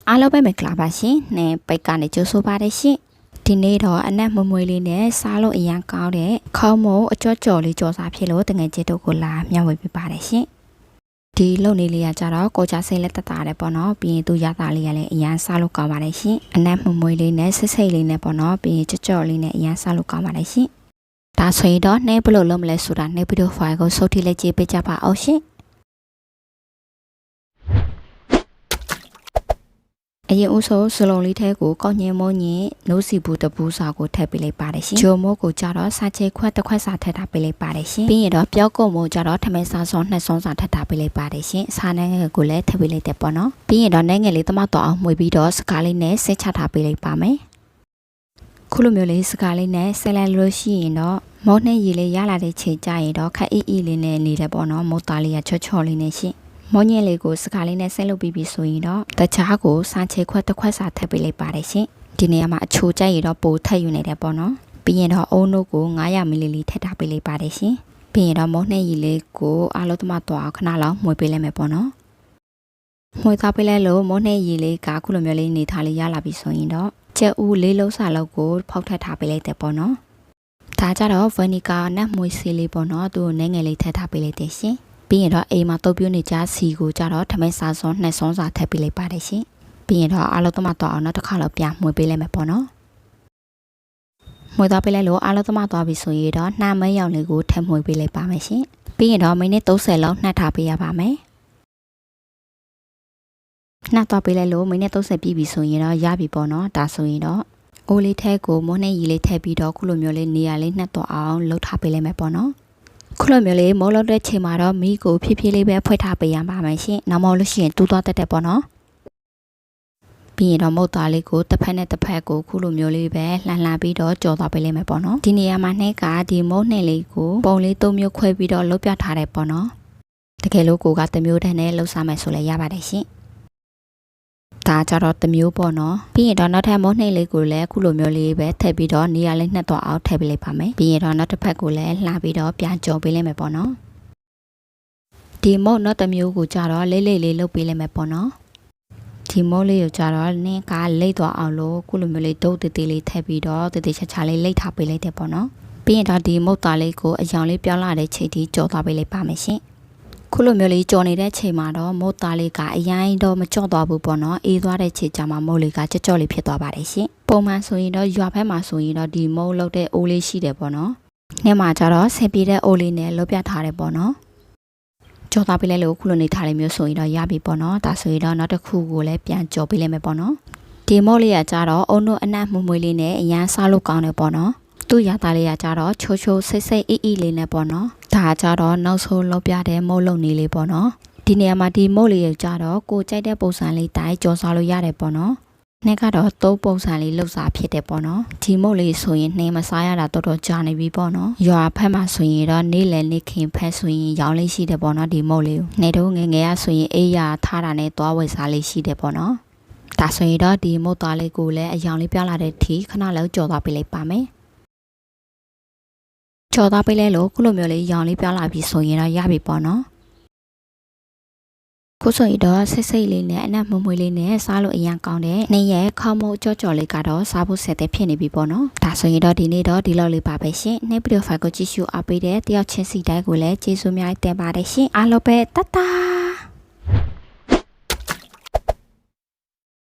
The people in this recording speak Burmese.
အားလုံးပဲမင်္ဂလာပါရှင်။နဲ့ပိတ်ကနေကြိုဆိုပါရရှင်။ဒီနေ့တော့အနက်မမွေးလေးနဲ့စားလို့အရန်ကောင်းတဲ့ခေါင်းမို့အကြော့ကြော်လေးကြော်စားဖြစ်လို့တငယ်ချင်းတို့ကိုလာမျှဝေပေးပါတယ်ရှင်။ဒီလုံနေလေးကကြတော့ကိုချစိတ်လက်တတာတယ်ပေါ့နော်။ပြီးရင်သူရတာလေးကလည်းအရန်စားလို့ကောင်းပါတယ်ရှင်။အနက်မမွေးလေးနဲ့ဆိတ်လေးနဲ့ပေါ့နော်။ပြီးရင်ကြော့ကြော်လေးနဲ့အရန်စားလို့ကောင်းပါတယ်ရှင်။ဒါဆိုရင်တော့နေဘလို့လုံးမလဲဆိုတာနေဗီဒီယိုဖိုင်ကိုစုပ်ထိလိုက်ကြည့်ပေးကြပါအောင်ရှင်။အရင်ဦးဆုံးစလုံးလေးထဲကိုကောက်ညင်မုံညင်နိုးစီဘူးတပူးစာကိုထည့်ပေးလိုက်ပါတယ်ရှင်။ဂျိုမိုးကိုကြတော့စာချေခွက်တစ်ခွက်စာထည့်ထားပေးလိုက်ပါတယ်ရှင်။ပြီးရင်တော့ပြောက်ကုတ်မိုးကြတော့ထမင်းစားစောနှစ်ဆုံးစာထည့်ထားပေးလိုက်ပါတယ်ရှင်။စားနိုင်ငံကိုလည်းထည့်ပေးလိုက်တယ်ပေါ့နော်။ပြီးရင်တော့နိုင်ငံလေးတမတော့အောင်မှွေပြီးတော့စကားလေးနဲ့ဆက်ချထားပေးလိုက်ပါမယ်။ခုလိုမျိုးလေးစကားလေးနဲ့ဆက်လိုက်လို့ရှိရင်တော့မောနဲ့ရေလေးရလာတဲ့ချိန်ကြရင်တော့ခက်အေးလေးနဲ့နေတယ်ပေါ့နော်။မိုးသားလေးကချော့ချော့လေးနဲ့ရှင်။မောညင်လေးကိုစကားလေးနဲ့ဆက်လုပ်ပြီးဆိုရင်တော့တခြားကိုစာချေခွက်တစ်ခွက်စာထည့်ပေးလိုက်ပါတယ်ရှင်ဒီနေရာမှာအချိုကြိုက်ရတော့ပိုထည့်ယူနေတယ်ပေါ့နော်ပြီးရင်တော့အုံးတို့ကို900 ml ထည့်ထားပေးလိုက်ပါတယ်ရှင်ပြီးရင်တော့မောနှဲရီလေးကိုအားလုံးသမားတော့ခဏလောက်မှွေပေးလိုက်မယ်ပေါ့နော်မှွေသားပေးလိုက်လို့မောနှဲရီလေးကခုလိုမျိုးလေးနေထားလေးရလာပြီဆိုရင်တော့ကြက်ဥလေးလုံးစာလောက်ကိုဖောက်ထည့်ထားပေးလိုက်တယ်ပေါ့နော်ဒါကြတော့ဗနီကာနဲ့မှွေစီလေးပေါ့နော်သူ့ကိုနည်းငယ်လေးထည့်ထားပေးလိုက်တယ်ရှင်ပြီးရင်တော့အိမ်မှာတုပ်ပြနေကြစီကိုကြတော့ထမင်းစားစွန်းနှစ်စွန်းစာထည့်ပေးလိုက်ပါတယ်ရှင်ပြီးရင်တော့အားလုံးသမားတော့အောင်တော့တစ်ခါလောက်ပြန်မှွေပေးလိုက်မယ်ပေါ့နော်မှွေသားပေးလိုက်လို့အားလုံးသမားတော့ပြီဆိုရင်တော့နှမ်းမဲရောင်လေးကိုထည့်မှွေပေးလိုက်ပါမယ်ရှင်ပြီးရင်တော့မိနစ်30လောက်နှက်ထားပေးရပါမယ်နှက်တော့ပေးလိုက်လို့မိနစ်30ပြည့်ပြီဆိုရင်တော့ရပြီပေါ့နော်ဒါဆိုရင်တော့အိုးလေးထဲကိုမွန်းနဲ့ရီလေးထည့်ပြီးတော့ခုလိုမျိုးလေးနေရာလေးနှက်တော့အောင်လှုပ်ထားပေးလိုက်မယ်ပေါ့နော်ခုလိုမျိုးလေးမိုးလုံးတဲ့ချိန်မှာတော့မီးကိုဖြည်းဖြည်းလေးပဲဖွက်ထားပေးရပါမယ်ရှင်။နောက်မလို့ရှိရင်တူးသွားတတ်တယ်ပေါ့နော်။ပြီးရင်တော့မုတ်သားလေးကိုတစ်ဖက်နဲ့တစ်ဖက်ကိုခုလိုမျိုးလေးပဲလှန်ပြီးတော့ကြော်သွားပေးလိုက်မယ်ပေါ့နော်။ဒီနေရာမှာနှဲကဒီမုတ်နှဲလေးကိုပုံလေး၃မျိုးခွဲပြီးတော့လုပ်ပြထားတယ်ပေါ့နော်။တကယ်လို့ကိုကတစ်မျိုးတည်းနဲ့လှုပ်စားမယ်ဆိုလည်းရပါတယ်ရှင်။ဒါကြတော့တစ်မျိုးပေါ့နော်ပြီးရင်တော့နောက်ထပ်မုတ်နှိမ့်လေးကိုလည်းခုလိုမျိုးလေးပဲထည့်ပြီးတော့နေရာလေးနှက်တော့အောင်ထည့်ပေးလိုက်ပါမယ်ပြီးရင်တော့နောက်တစ်ဖက်ကိုလည်းလှပြီးတော့ပြန်ကြော်ပေးလိုက်မယ်ပေါ့နော်ဒီမုတ်နောက်တစ်မျိုးကိုကြတော့လေးလေးလေးလုပ်ပေးလိုက်မယ်ပေါ့နော်ဒီမုတ်လေးကိုကြတော့နင်းကလိမ့်သွားအောင်လို့ခုလိုမျိုးလေးဒုတ်တေးသေးလေးထည့်ပြီးတော့တေးသေးချာချာလေးလိမ့်ထားပေးလိုက်တယ်ပေါ့နော်ပြီးရင်တော့ဒီမုတ်သားလေးကိုအယောင်လေးပြောင်းလာတဲ့ချိန်ထိကြော်သွားပေးလိုက်ပါမယ်ရှင်ခုလိုမျိုးလေးကြော်နေတဲ့ချိန်မှာတော့မုတ်သားလေးကအရင်တော့မကြော့သွားဘူးပေါ့နော်အေးသွားတဲ့ချိန်ကျမှမုတ်လေးကကြော့ကြော့လေးဖြစ်သွားပါတယ်ရှင်ပုံမှန်ဆိုရင်တော့ရွာဘက်မှာဆိုရင်တော့ဒီမုတ်လောက်တဲ့အိုးလေးရှိတယ်ပေါ့နော်နေ့မှာကျတော့ဆင်ပြေတဲ့အိုးလေးနဲ့လုပ်ပြထားတယ်ပေါ့နော်ကြော်သွားပေးလိုက်လို့ခုလိုနေထားလေးမျိုးဆိုရင်တော့ရပြီပေါ့နော်ဒါဆိုရင်တော့နောက်တစ်ခုကိုလည်းပြန်ကြော်ပေးလိုက်မယ်ပေါ့နော်ဒီမုတ်လေးကကျတော့အုံတို့အနက်မှုမွေးလေးနဲ့အရန်စားလို့ကောင်းတယ်ပေါ့နော်သူ့ရတာလေးကကြတော့ချိုးချိုးဆိတ်ဆိတ်အေးအေးလေးနဲ့ပေါ့နော်ဒါကြတော့နောက်ဆုံးလောက်ပြတဲ့မုတ်လုံနေလေးပေါ့နော်ဒီနေရာမှာဒီမုတ်လေးကိုကြတော့ကိုကြိုက်တဲ့ပုံစံလေးတိုင်းကြော်စားလို့ရတယ်ပေါ့နော်နေ့ကတော့သုံးပုံစံလေးလှုပ်စားဖြစ်တယ်ပေါ့နော်ဒီမုတ်လေးဆိုရင်နှင်းမစားရတာတော်တော်ကြာနေပြီပေါ့နော်ရွာဖက်မှာဆိုရင်တော့နေ့လည်နေ့ခင်ဖက်ဆိုရင်ရောင်းလေးရှိတယ်ပေါ့နော်ဒီမုတ်လေးကိုနေတော့ငယ်ငယ်ရဆိုရင်အေးရထားတာနဲ့သွားဝယ်စားလေးရှိတယ်ပေါ့နော်ဒါဆိုရင်တော့ဒီမုတ်သားလေးကိုလည်းအယောင်လေးပြလာတဲ့အထိခဏလောက်ကြော်သွားပေးလိုက်ပါမယ်ကြော်သားပေးလဲလို့ခုလိုမျိုးလေးရောင်လေးပြောင်းလာပြီဆိုရင်တော့ရပြီပေါ့နော်ခုဆိုရင်တော့ဆိတ်ဆိတ်လေးနဲ့အနက်မွေးလေးနဲ့စားလို့အရင်ကောင်းတဲ့နေ့ရက်ခေါင်းမိုးကြော့ကြော်လေးကတော့စားဖို့ဆက်တဲ့ဖြစ်နေပြီပေါ့နော်ဒါဆိုရင်တော့ဒီနေ့တော့ဒီလောက်လေးပါပဲရှင်နေ့ဗီဒီယိုဖိုင်ကိုကြည့်ရှုအားပေးတဲ့တယောက်ချင်းစီတိုင်းကိုလည်းကျေးဇူးများတင်ပါတယ်ရှင်အားလုံးပဲတတ်တာ